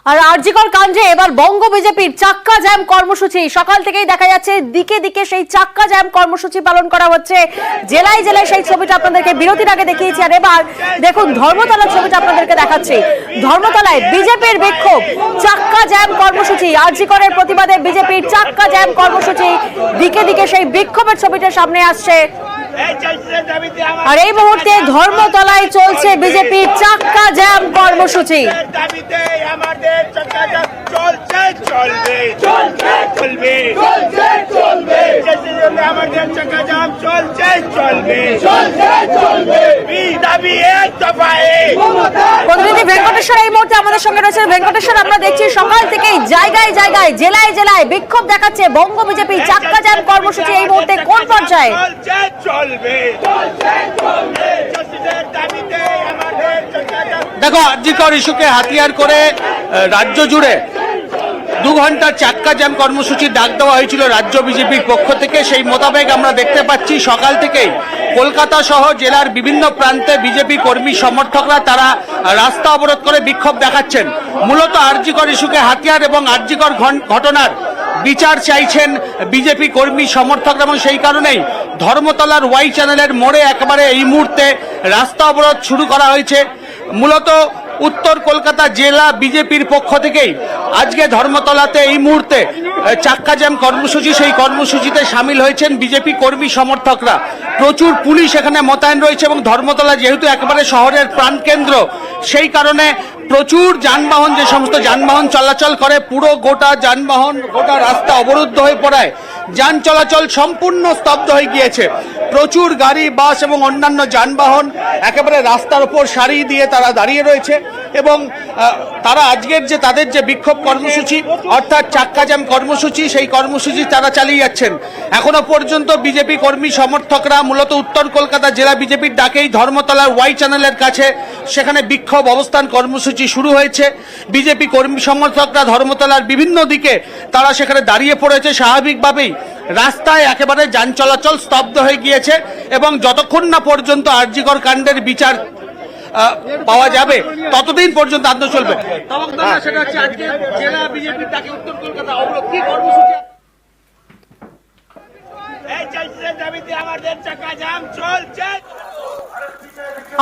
আর আরজিকর কাণ্ডে এবার বঙ্গ বিজেপির চাক্কা জ্যাম কর্মসূচি সকাল থেকেই দেখা যাচ্ছে, দিকে দিকে সেই চাক্কা জ্যাম কর্মসূচি পালন করা হচ্ছে। জেলায় জেলায় সেই ছবিটা আপনাদেরকে বিরতির আগে দেখিয়েছি। আর এবার দেখুন ধর্মতলার ছবিটা আপনাদেরকে দেখাচ্ছি। ধর্মতলায় বিজেপির বিক্ষোভ, চাক্কা জ্যাম কর্মসূচি, আরজিকরের প্রতিবাদে বিজেপির চাক্কা জ্যাম কর্মসূচি, দিকে দিকে সেই বিক্ষোভের ছবিটা সামনে আসছে। আর এই মুহূর্তে ধর্মতলায় চলছে বিজেপির চাক্কা জ্যাম কর্মসূচি। প্রতিনিধি ভেঙ্কটেশ্বর এই মুহূর্তে আমাদের সঙ্গে রয়েছে। ভেঙ্কটেশ্বর, আমরা দেখছি সকাল থেকেই জায়গায় জায়গায় জেলায় জেলায় বিক্ষোভ দেখাচ্ছে বঙ্গ বিজেপি, চাক্কা জ্যাম কর্মসূচি এই মুহূর্তে কোন পর্যায়ে? দেখো, আরজিকর ইস্যুকে হাতিয়ার করে রাজ্য জুড়ে 2 ঘন্টার চাক্কা জ্যাম কর্মসূচির ডাক দেওয়া হয়েছিল রাজ্য বিজেপির পক্ষ থেকে। সেই মোতাবেক আমরা দেখতে পাচ্ছি সকাল থেকেই কলকাতা সহ জেলার বিভিন্ন প্রান্তে বিজেপি কর্মী সমর্থকরা তারা রাস্তা অবরোধ করে বিক্ষোভ দেখাচ্ছেন। মূলত আরজিকর ইস্যুকে হাতিয়ার এবং আরজিকর ঘটনার বিচার চাইছেন বিজেপি কর্মী সমর্থকরা, এবং সেই কারণেই ধর্মতলার ওয়াই চ্যানেলের মোড়ে একেবারে এই মুহূর্তে রাস্তা অবরোধ শুরু করা হয়েছে। মূলত উত্তর কলকাতা জেলা বিজেপির পক্ষ থেকেই আজকে ধর্মতলাতে এই মুহূর্তে চাক্কা জ্যাম কর্মসূচি, সেই কর্মসূচিতে সামিল হয়েছেন বিজেপি কর্মী সমর্থকরা। প্রচুর পুলিশ এখানে মোতায়েন রয়েছে এবং ধর্মতলা যেহেতু একেবারে শহরের প্রাণকেন্দ্র, সেই কারণে প্রচুর যানবাহন, যে সমস্ত যানবাহন চলাচল করে, পুরো গোটা যানবাহন, গোটা রাস্তা অবরুদ্ধ হয়ে পড়ায় যান চলাচল সম্পূর্ণ স্তব্ধ হয়ে গিয়েছে। প্রচুর গাড়ি, বাস এবং অন্যান্য যানবাহন একেবারে রাস্তার উপর সারি দিয়ে তারা দাঁড়িয়ে রয়েছে এবং তারা আজকের যে তাদের যে বিক্ষোভ কর্মসূচি অর্থাৎ চাক্কা জ্যাম কর্মসূচি, সেই কর্মসূচি তারা চালিয়ে যাচ্ছেন। এখনো পর্যন্ত বিজেপি কর্মী সমর্থকরা মূলত উত্তর কলকাতা জেলা বিজেপির ডাকেই ধর্মতলার ওয়াই চ্যানেলের কাছে সেখানে বিক্ষোভ অবস্থান কর্মসূচি শুরু হয়েছে। বিজেপি কর্মী সমর্থকরা ধর্মতলার বিভিন্ন দিকে তারা সেখানে দাঁড়িয়ে পড়েছে। স্বাভাবিকভাবেই রাস্তায় একেবারে যান চলাচল স্তব্ধ হয়ে গিয়েছে এবং যতক্ষণ না পর্যন্ত আরজিকর কাণ্ডের বিচার পাওয়া যাবে ততদিন পর্যন্ত আন্দোলন চলবে।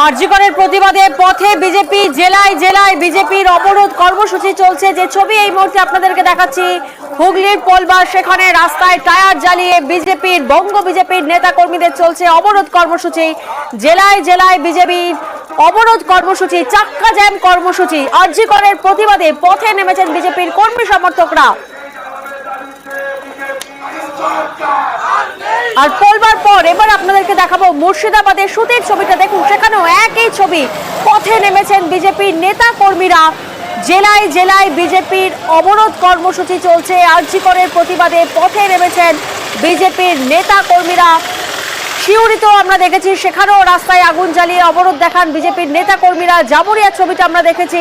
আরজিকরের প্রতিবাদে পথে বিজেপি, জেলায় জেলায় বিজেপির অবরোধ কর্মসূচি চলছে। যে ছবি এই মুহূর্তে আপনাদেরকে দেখাচ্ছি হুগলির পোলবার, সেখানে রাস্তায় টায়ার জ্বালিয়ে বিজেপির, বঙ্গ বিজেপির নেতা কর্মীদের চলছে অবরোধ কর্মসূচি। জেলায় জেলায় বিজেপির অবরোধ কর্মসূচি, চাক্কা জ্যাম কর্মসূচি। আরজিকরের প্রতিবাদে পথে নেমেছেন বিজেপির কর্মী সমর্থকরা। আর পোলবার পর এবার আপনাদেরকে দেখাবো মুর্শিদাবাদের সুতির ছবিটা। দেখুন সেখানেও একই ছবি, পথে নেমেছেন বিজেপির নেতা কর্মীরা। জেলায় জেলায় বিজেপির অবরোধ কর্মসূচি চলছে। আরজিকরের প্রতিবাদে পথে নেমেছেন বিজেপির নেতা কর্মীরা। সিউড়িতেও আমরা দেখেছি, সেখানেও রাস্তায় আগুন জ্বালিয়ে অবরোধ দেখান বিজেপির নেতা কর্মীরা। জামুরিয়ার ছবিটা আমরা দেখেছি।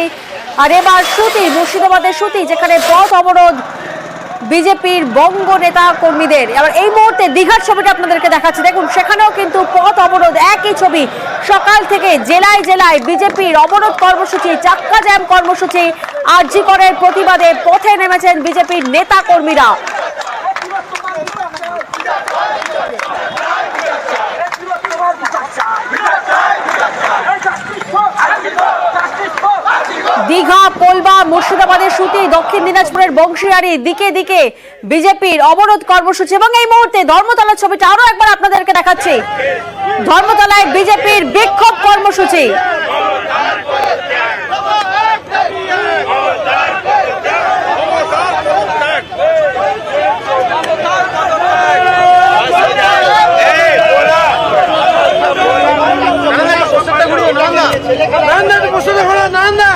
আর এবার সুতি, মুর্শিদাবাদের সুতি, যেখানে পথ অবরোধ বিজেপির বঙ্গ নেতা কর্মীদের। আবার এই মুহূর্তে দীঘার ছবিটা আপনাদেরকে দেখাচ্ছি। দেখুন সেখানেও কিন্তু পথ অবরোধ, একই ছবি। সকাল থেকে জেলায় জেলায় বিজেপির অবরোধ কর্মসূচি, চাক্কা জ্যাম কর্মসূচি। আরজিকরের প্রতিবাদে পথে নেমেছেন বিজেপির নেতা কর্মীরা। দীঘা, পোলবা, মুর্শিদাবাদের সুতি, দক্ষিণ দিনাজপুরের বংশিয়ারি, দিকে দিকে বিজেপির অবরোধ কর্মসূচি। এবং এই মুহূর্তে ধর্মতলার ছবিটা আরো একবার আপনাদেরকে দেখাচ্ছি। ধর্মতলায় বিজেপির বিক্ষোভ কর্মসূচি। না